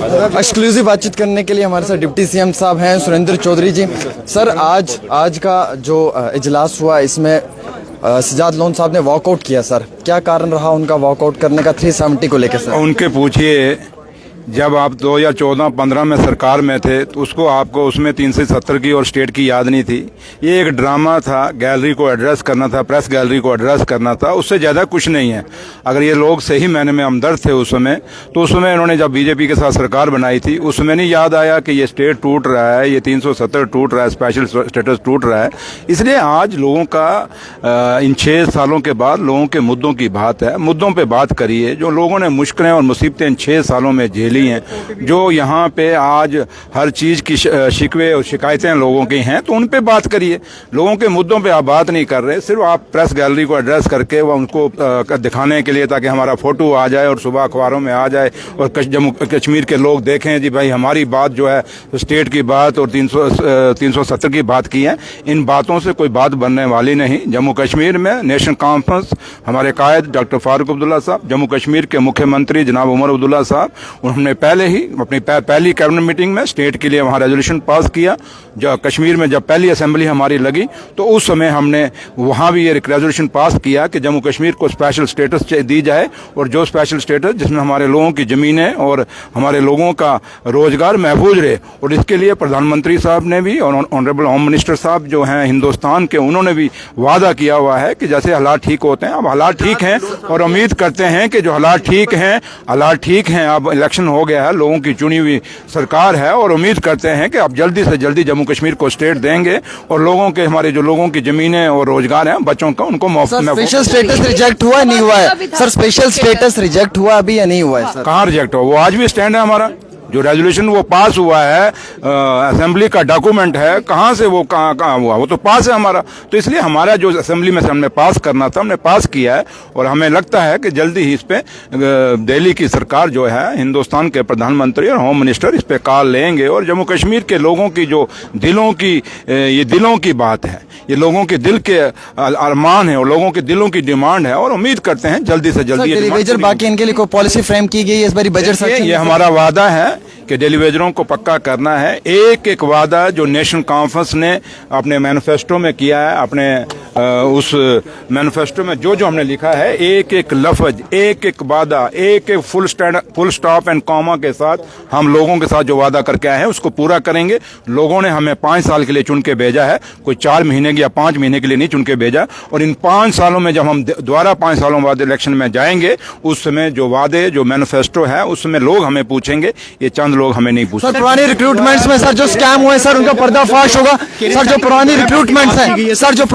Exclusive बातचीत करने के लिए हमारे साथ डिप्टी सीएम साहब हैं सुरेंद्र चौधरी जी। सर आज का जो इजलास हुआ इसमें सजाद लोन साहब ने वॉकआउट किया। सर क्या कारण रहा उनका वॉकआउट करने का 370 को लेकर? सर उनके पूछिए, जब आप 2014-15 में सरकार में थे तो उसको आपको उसमें 370 की और स्टेट की याद नहीं थी। ये एक ड्रामा था, गैलरी को एड्रेस करना था, प्रेस गैलरी को एड्रेस करना था, उससे ज़्यादा कुछ नहीं है। अगर ये लोग सही मायने में हमदर्द थे उस समय, तो उस समय इन्होंने जब बीजेपी के साथ सरकार बनाई थी उस समय नहीं याद आया कि ये स्टेट टूट रहा है, ये 370 टूट रहा है, स्पेशल स्टेटस टूट रहा है। इसलिए आज लोगों का इन 6 सालों के बाद लोगों के मुद्दों की बात है, मुद्दों पर बात करिए। जो लोगों ने मुश्किलें और मुसीबतें इन 6 सालों में झेली हैं, जो यहाँ पे आज हर चीज की शिकवे और शिकायतें लोगों की हैं, तो उन पे बात करिए। लोगों के मुद्दों पे आप बात नहीं कर रहे, सिर्फ आप प्रेस गैलरी को एड्रेस करके वो उनको दिखाने के लिए ताकि हमारा फोटो आ जाए और सुबह अखबारों में आ जाए और जम्मू कश्मीर के लोग देखें जी भाई हमारी बात जो है स्टेट की बात और 370 की बात की है। इन बातों से कोई बात बनने वाली नहीं। जम्मू कश्मीर में नेशनल कॉन्फ्रेंस, हमारे कायद डॉक्टर फारूक अब्दुल्ला साहब, जम्मू कश्मीर के मुख्यमंत्री जनाब उमर अब्दुल्ला साहब, उन्होंने पहले ही अपनी पहली कैबिनेट मीटिंग में स्टेट के लिए वहां रेजोल्यूशन पास किया। जब कश्मीर में जब पहली असेंबली हमारी लगी तो उस समय हमने वहां भी ये रेजोल्यूशन पास किया कि जम्मू कश्मीर को स्पेशल स्टेटस दी जाए, और जो स्पेशल स्टेटस जिसमें हमारे लोगों की जमीनें और हमारे लोगों का रोजगार महफूज रहे। और इसके लिए प्रधानमंत्री साहब ने भी और ऑनरेबल होम मिनिस्टर साहब जो हैं हिंदुस्तान के, उन्होंने भी वादा किया हुआ है कि जैसे हालात ठीक होते हैं, अब हालात ठीक हैं और उम्मीद करते हैं कि जो हालात ठीक हैं, अब इलेक्शन हो गया है, लोगों की चुनी हुई सरकार है और उम्मीद करते हैं कि आप जल्दी से जल्दी जम्मू कश्मीर को स्टेट देंगे और लोगों के, हमारे जो लोगों की जमीनें और रोजगार हैं बच्चों का, उनको स्पेशल स्टेटस रिजेक्ट हुआ नहीं हुआ है? सर स्पेशल स्टेटस रिजेक्ट हुआ अभी या नहीं हुआ है? सर कहाँ रिजेक्ट हुआ? वो आज भी स्टैंड है हमारा। जो रेजोल्यूशन वो पास हुआ है, असेंबली का डॉक्यूमेंट है, कहाँ से वो कहाँ हुआ, वो तो पास है हमारा। तो इसलिए हमारा जो असेंबली में हमने पास करना था हमने पास किया है, और हमें लगता है कि जल्दी ही इस पे दिल्ली की सरकार जो है, हिंदुस्तान के प्रधानमंत्री और होम मिनिस्टर इस पे कॉल लेंगे। और जम्मू कश्मीर के लोगों की जो ये दिलों की बात है, ये लोगों के दिल के अरमान है और लोगों के दिलों की डिमांड है, और उम्मीद करते हैं जल्दी से जल्दी बाकी इनके लिए कोई पॉलिसी फ्रेम की गई है इस बारी बजट सेशन? ये हमारा वादा है कि डेली वेजरों को पक्का करना है। एक एक वादा जो नेशनल कॉन्फ्रेंस ने अपने मैनिफेस्टो में किया है, अपने उस मैनिफेस्टो में जो हमने लिखा है, एक एक लफ्ज, एक एक वादा, एक एक फुल स्टॉप एंड कॉमा के साथ हम लोगों के साथ जो वादा करके आए हैं उसको पूरा करेंगे। लोगों ने हमें 5 साल के लिए चुन के भेजा है, कोई 4 महीने या 5 महीने के लिए नहीं चुन के भेजा। और इन 5 सालों में जब हम दोबारा 5 सालों बाद इलेक्शन में जाएंगे, उस समय जो वादे, जो मैनिफेस्टो है, उस समय लोग हमें पूछेंगे, ये चंद लोग हमें नहीं पूछते। सर पुरानी रिक्रूटमेंट्स में सर जो स्कैम हुए सर उनका पर्दाफाश होगा? सर जो पुरानी रिक्रूटमेंट्स हैं, सर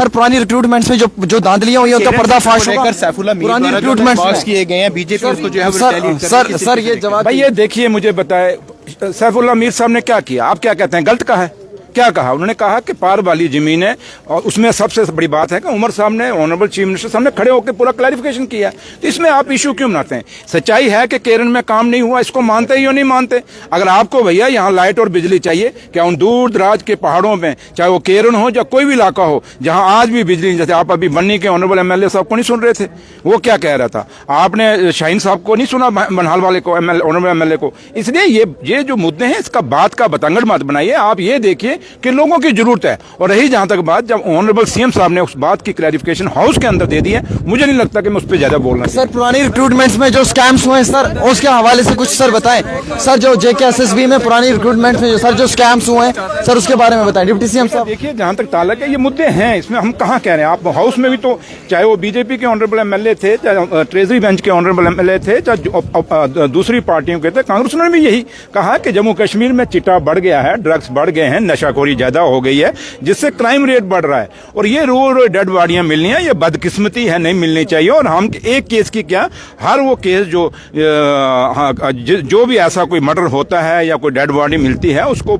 पुरानी रिक्रूटमेंट्स में जो धांधलियां हुई उनका पर्दाफाश होगा? पुरानी रिक्रूटमेंट्स किए गए हैं, बीजेपी उसको जो है सर ये जवाब भाई, ये देखिए, मुझे बताए सैफुल्लाह मीर साहब ने क्या किया? आप क्या कहते हैं, गलत कहा है? क्या कहा उन्होंने? कहा कि पार वाली जमीन है, और उसमें सबसे बड़ी बात है कि उमर साहब ने, ऑनरेबल चीफ मिनिस्टर साहब ने खड़े होकर पूरा क्लैरिफिकेशन किया। तो इसमें आप इशू क्यों बनाते हैं? सच्चाई है कि केरन में काम नहीं हुआ, इसको मानते ही या नहीं मानते? अगर आपको भैया यहाँ लाइट और बिजली चाहिए, क्या उन दूर दराज के पहाड़ों में, चाहे वो केरन हो या कोई भी इलाका हो, जहाँ आज भी बिजली, जैसे आप अभी बन्नी के ऑनरेबल MLA साहब को नहीं सुन रहे थे, वो क्या कह रहा था? आपने शाहीन साहब को नहीं सुना, बनहाल वाले को, ऑनरेबल MLA को? इसलिए ये जो मुद्दे हैं, इसका बात का बतंगड़ मत बनाइए। आप ये देखिए कि लोगों की जरूरत है। और रही जहां तक बात, जब ऑनरेबल सीएम साहब ने उस बात की क्लैरिफिकेशन हाउस के अंदर दे दी है, मुझे नहीं लगता कि मैं उस पर ज्यादा बोलना। सर पुरानी रिक्रूटमेंट्स में जो स्कैम्स हुए सर, उसके हवाले से कुछ सर बताएं। सर जो JKSSB में पुरानी रिक्रूटमेंट में जो स्कैम्स हुए हैं सर, उसके बारे में बताएं डिप्टी सीएम साहब। देखिए, जहां तक ताल्लुक है, ये मुद्दे हैं, इसमें हम कहां कह रहे हैं। आप हाउस में भी तो, चाहे वो बीजेपी के ऑनरेबल MLA थे, चाहे ट्रेजरी बेंच के ऑनरेबल MLA थे, चाहे दूसरी पार्टियों के थे, कांग्रेस ने भी यही कहा कि जम्मू कश्मीर में चिट्टा बढ़ गया है, ड्रग्स बढ़ गए हैं, नशाखोरी ज्यादा हो गई है, जिससे क्राइम रेट बढ़ रहा है, और ये रोज डेड बॉडियां मिलनी है, ये बदकिस्मती है, नहीं मिलनी चाहिए। और हम एक केस की क्या, हर वो केस जो भी ऐसा कोई मर्डर होता है या कोई डेड बॉडी मिलती है, उसको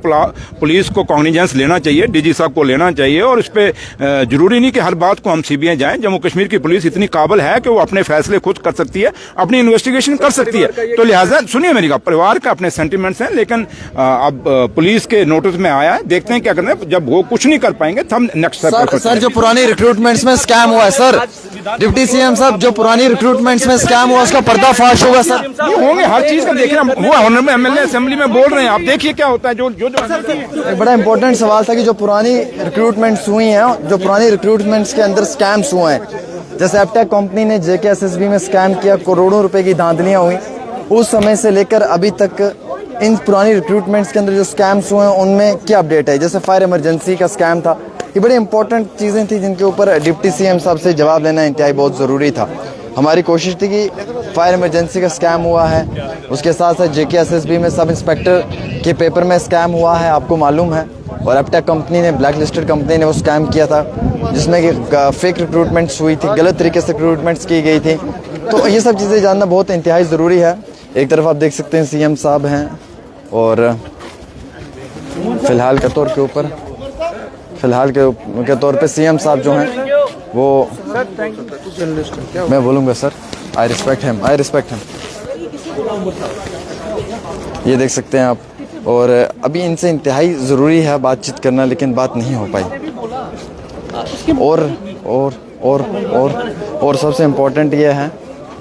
पुलिस को कॉग्निजेंस लेना चाहिए, DG साहब को लेना चाहिए। और इस पे जरूरी नहीं कि हर बात को हम CBI जाएं। जम्मू कश्मीर की पुलिस इतनी काबिल है कि वो अपने फैसले खुद कर सकती है, अपनी इन्वेस्टिगेशन कर सकती है। तो लिहाजा सुनिए मेरी बात, परिवार का अपने सेंटिमेंट्स हैं, लेकिन अब पुलिस के नोटिस में आया है, देखते हैं क्या करना है। जब वो कुछ नहीं कर पाएंगे तो हम नेक्स्ट सर जो पुराने रिक्रूटमेंट्स में स्कैम हुआ है सर, डिप्टी सीएम साहब जो पुरानी रिक्रूटमेंट्स में स्कैम हुआ उसका पर्दाफाश होगा सर? ये होंगे, हर चीज का देखना हुआ। ऑनरेबल एमएलए असेंबली में बोल रहे हैं, आप देखिए क्या होता है। जो एक बड़ा इंपॉर्टेंट सवाल था कि जो पुरानी रिक्रूटमेंट्स हुई हैं, जो पुरानी रिक्रूटमेंट्स के अंदर स्कैम्स हुए हैं, जैसे एपटेक कंपनी ने JKSSB में स्कैम किया, करोड़ों रुपए की धांधलियां हुई, उस समय से लेकर अभी तक इन पुरानी रिक्रूटमेंट्स के अंदर जो स्कैम्स हुए हैं उनमें क्या अपडेट है? जैसे फायर इमरजेंसी का स्कैम था, ये बड़ी इंपॉर्टेंट चीज़ें थी जिनके ऊपर डिप्टी सीएम साहब से जवाब लेना इंतहाई बहुत ज़रूरी था। हमारी कोशिश थी कि फायर इमरजेंसी का स्कैम हुआ है, उसके साथ साथ JKSSB में सब इंस्पेक्टर के पेपर में स्कैम हुआ है, आपको मालूम है। और एपटेक कंपनी ने, ब्लैक लिस्टेड कंपनी ने वो स्कैम किया था जिसमें कि फेक रिक्रूटमेंट्स हुई थी, गलत तरीके से रिक्रूटमेंट्स की गई थी। तो ये सब चीज़ें जानना बहुत इंतहाई ज़रूरी है। एक तरफ आप देख सकते हैं CM साहब हैं और फ़िलहाल के तौर पे CM साहब जो हैं वो, मैं बोलूँगा सर, आई रिस्पेक्ट हिम। ये देख सकते हैं आप। और अभी इनसे इंतहाई ज़रूरी है बातचीत करना, लेकिन बात नहीं हो पाई। और सबसे इम्पोर्टेंट ये है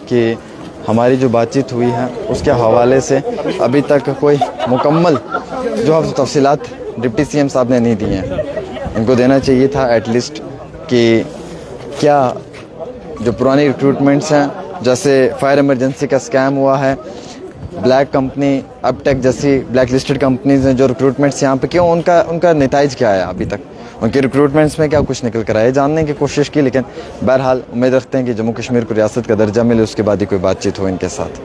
कि हमारी जो बातचीत हुई है उसके हवाले से अभी तक कोई मुकम्मल जो है तफसीलात डिप्टी सीएम साहब ने नहीं दी हैं। इनको देना चाहिए था एटलीस्ट कि क्या जो पुरानी रिक्रूटमेंट्स हैं, जैसे फायर इमरजेंसी का स्कैम हुआ है, ब्लैक कंपनी, एपटेक जैसी ब्लैक लिस्टेड कंपनीज हैं जो रिक्रूटमेंट्स यहाँ पे, क्यों उनका नतीजा क्या है अभी तक, उनके रिक्रूटमेंट्स में क्या कुछ निकल कर आया, जानने की कोशिश की। लेकिन बहरहाल उम्मीद रखते हैं कि जम्मू कश्मीर को रियासत का दर्जा मिले, उसके बाद ही कोई बातचीत हो इनके साथ।